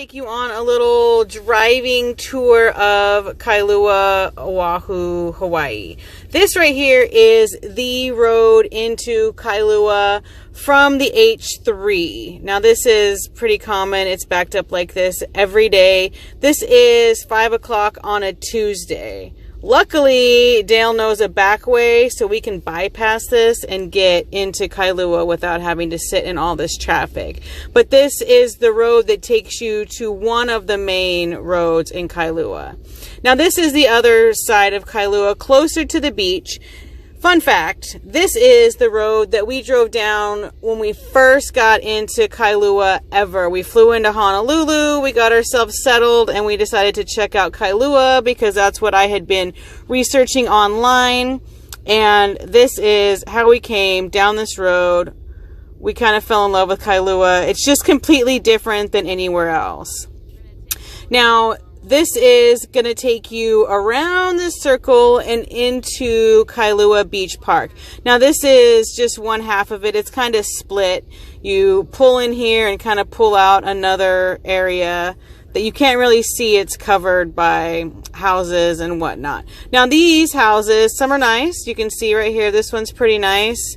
take you on a little driving tour of Kailua, Oahu, Hawaii. This right here is the road into Kailua from the H3. Now this is pretty common. It's backed up like this every day. This is 5 o'clock on a Tuesday. Luckily, Dale knows a back way, so we can bypass this and get into Kailua without having to sit in all this traffic. But this is the road that takes you to one of the main roads in Kailua. Now, this is the other side of Kailua, closer to the beach. Fun fact, this is the road that we drove down when we first got into Kailua ever. We flew into Honolulu, we got ourselves settled, and we decided to check out Kailua because that's what I had been researching online. And this is how we came down this road. We kind of fell in love with Kailua. It's just completely different than anywhere else. Now, this is going to take you around this circle and into Kailua Beach Park. Now, this is just one half of it. It's kind of split. You pull in here and kind of pull out another area that you can't really see. It's covered by houses and whatnot. Now, these houses, some are nice. You can see right here, this one's pretty nice.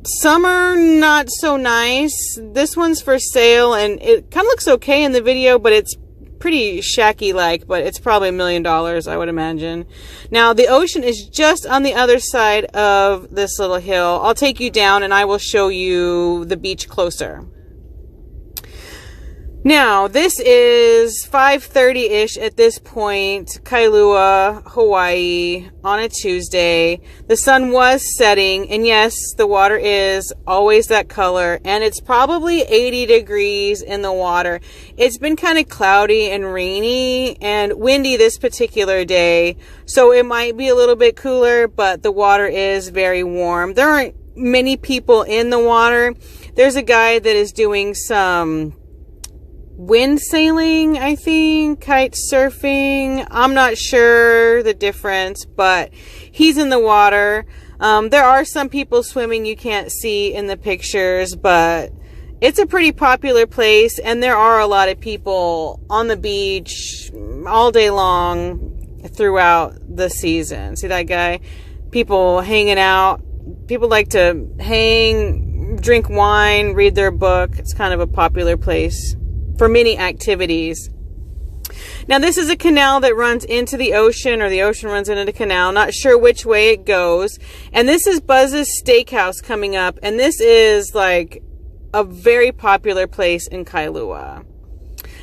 Some are not so nice. This one's for sale, and it kind of looks okay in the video, but it's pretty shacky like, but it's probably $1 million, I would imagine. Now, the ocean is just on the other side of this little hill. I'll take you down and I will show you the beach closer. Now, this is 5:30-ish at this point, Kailua, Hawaii, on a Tuesday. The sun was setting, and yes, the water is always that color, and it's probably 80 degrees in the water. It's been kind of cloudy and rainy and windy this particular day, so it might be a little bit cooler, but the water is very warm. There aren't many people in the water. There's a guy that is doing some wind sailing, I think, kite surfing. I'm not sure the difference, but he's in the water. There are some people swimming you can't see in the pictures, but it's a pretty popular place, and there are a lot of people on the beach all day long throughout the season. See that guy? People hanging out. People like to hang, drink wine, read their book. It's kind of a popular place for many activities. Now, this is a canal that runs into the ocean, or the ocean runs into the canal. Not sure which way it goes. And this is Buzz's Steakhouse coming up. And this is like a very popular place in Kailua.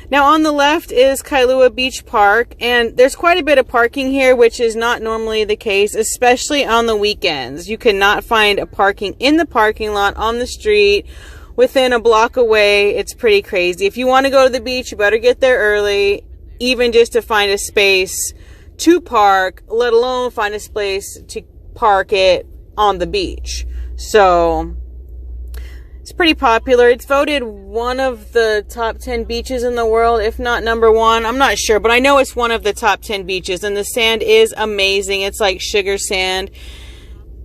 Now, on the left is Kailua Beach Park. And there's quite a bit of parking here, which is not normally the case, especially on the weekends. You cannot find a parking in the parking lot, on the street, within a block away. It's pretty crazy. If you want to go to the beach, you better get there early, even just to find a space to park, let alone find a space to park it on the beach. So it's pretty popular. It's voted one of the top 10 beaches in the world, if not number one. I'm not sure, but I know it's one of the top 10 beaches, and the sand is amazing. It's like sugar sand.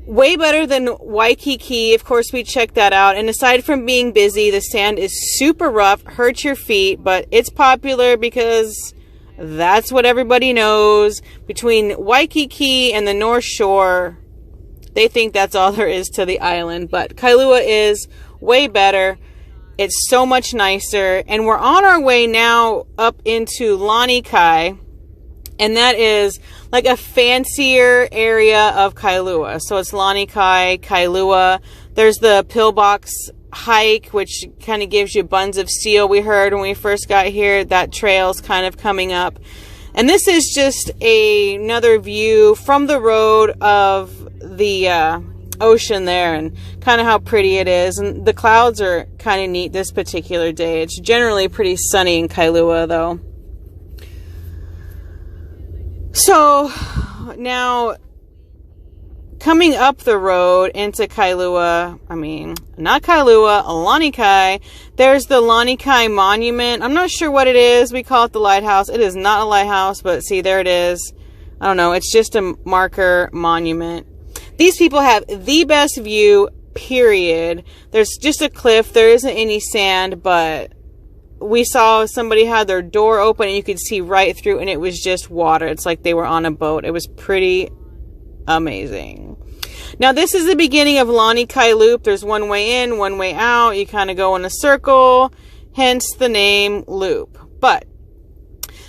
Way better than Waikiki. Of course, we checked that out. And aside from being busy, the sand is super rough, hurts your feet, but it's popular because that's what everybody knows. Between Waikiki and the North Shore, they think that's all there is to the island. But Kailua is way better. It's so much nicer. And we're on our way now up into Lanikai. And that is like a fancier area of Kailua. So it's Lanikai, Kailua. There's the pillbox hike, which kind of gives you buns of steel. We heard when we first got here, that trail's kind of coming up. And this is just another view from the road of the ocean there, and kind of how pretty it is. And the clouds are kind of neat this particular day. It's generally pretty sunny in Kailua, though. So now, coming up the road into Kailua, not Kailua, Lanikai, there's the Lanikai Monument. I'm not sure what it is. We call it the lighthouse. It is not a lighthouse, but see, there it is. I don't know. It's just a marker monument. These people have the best view, period. There's just a cliff. There isn't any sand, but we saw somebody had their door open and you could see right through, and it was just water. It's like they were on a boat. It was pretty amazing. Now, this is the beginning of Lanikai Loop. There's one way in, one way out. You kind of go in a circle, hence the name Loop. But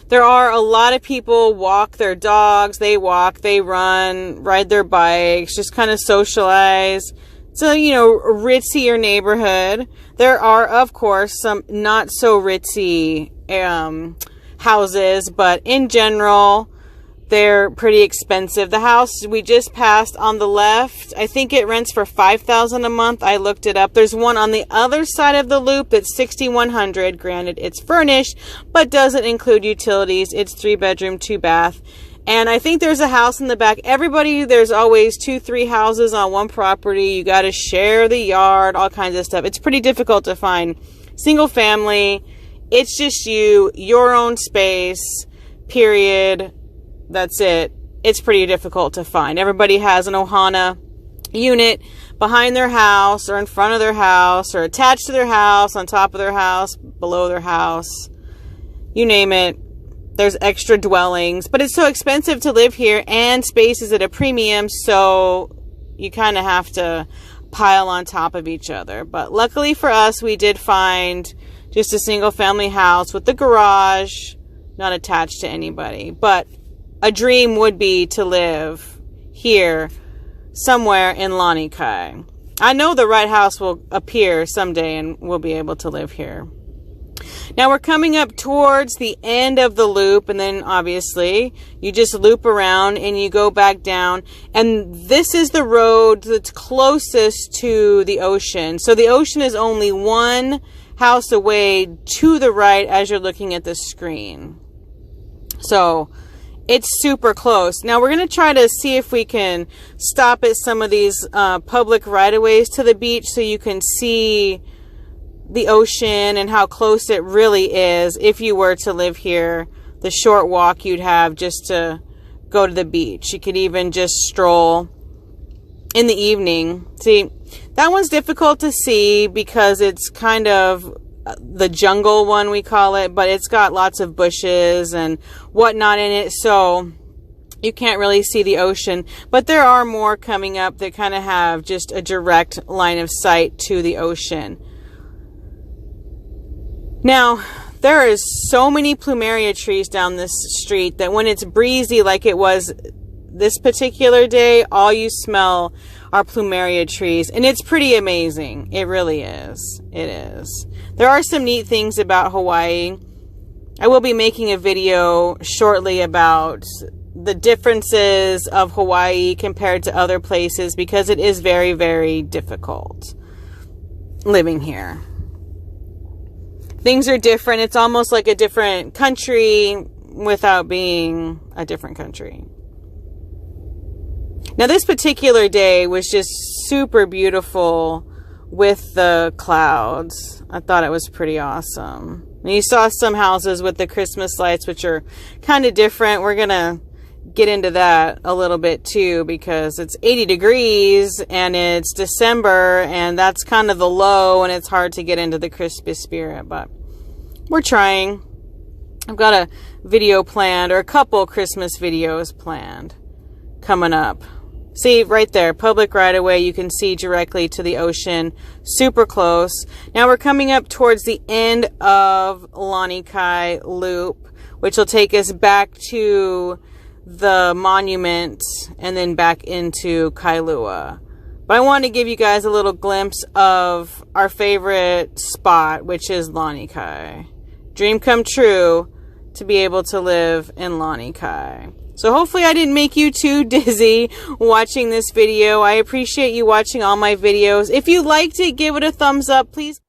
there are a lot of people walk their dogs. They walk, they run, ride their bikes, just kind of socialize. So, you know, ritzier neighborhood. There are, of course, some not so ritzy houses, but in general, they're pretty expensive. The house we just passed on the left, I think it rents for $5,000 a month. I looked it up. There's one on the other side of the loop that's $6,100. Granted, it's furnished, but doesn't include utilities. It's 3-bedroom, 2-bath. And I think there's a house in the back. There's always 2-3 houses on one property. You got to share the yard, all kinds of stuff. It's pretty difficult to find single family. It's just you, your own space, period. That's it. It's pretty difficult to find. Everybody has an Ohana unit behind their house or in front of their house or attached to their house, on top of their house, below their house. You name it. There's extra dwellings, but it's so expensive to live here and space is at a premium, so you kind of have to pile on top of each other. But luckily for us, we did find just a single family house with the garage, not attached to anybody. But a dream would be to live here somewhere in Lanikai. I know the right house will appear someday and we'll be able to live here. Now we're coming up towards the end of the loop, and then obviously you just loop around and you go back down, and this is the road that's closest to the ocean. So the ocean is only one house away to the right as you're looking at the screen. So it's super close. Now we're going to try to see if we can stop at some of these public right-of-ways to the beach so you can see the ocean and how close it really is if you were to live here. The short walk you'd have just to go to the beach. You could even just stroll in the evening. See, that one's difficult to see because it's kind of the jungle one, we call it, but it's got lots of bushes and whatnot in it, so you can't really see the ocean. But there are more coming up that kind of have just a direct line of sight to the ocean. Now, there is so many plumeria trees down this street that when it's breezy like it was this particular day, all you smell are plumeria trees. And it's pretty amazing. It really is. It is. There are some neat things about Hawaii. I will be making a video shortly about the differences of Hawaii compared to other places because it is very, very difficult living here. Things are different. It's almost like a different country without being a different country. Now, this particular day was just super beautiful with the clouds. I thought it was pretty awesome. And you saw some houses with the Christmas lights, which are kind of different. We're going to get into that a little bit too because it's 80 degrees and it's December and that's kind of the low and it's hard to get into the Christmas spirit, but we're trying. I've got a video planned, or a couple Christmas videos planned coming up. See, right there, public right-of-way, you can see directly to the ocean, super close. Now we're coming up towards the end of Lanikai Loop, which will take us back to the monument and then back into Kailua. But I want to give you guys a little glimpse of our favorite spot, which is Lanikai. Dream come true to be able to live in Lanikai. So hopefully I didn't make you too dizzy watching this video. I appreciate you watching all my videos. If you liked it, give it a thumbs up, please.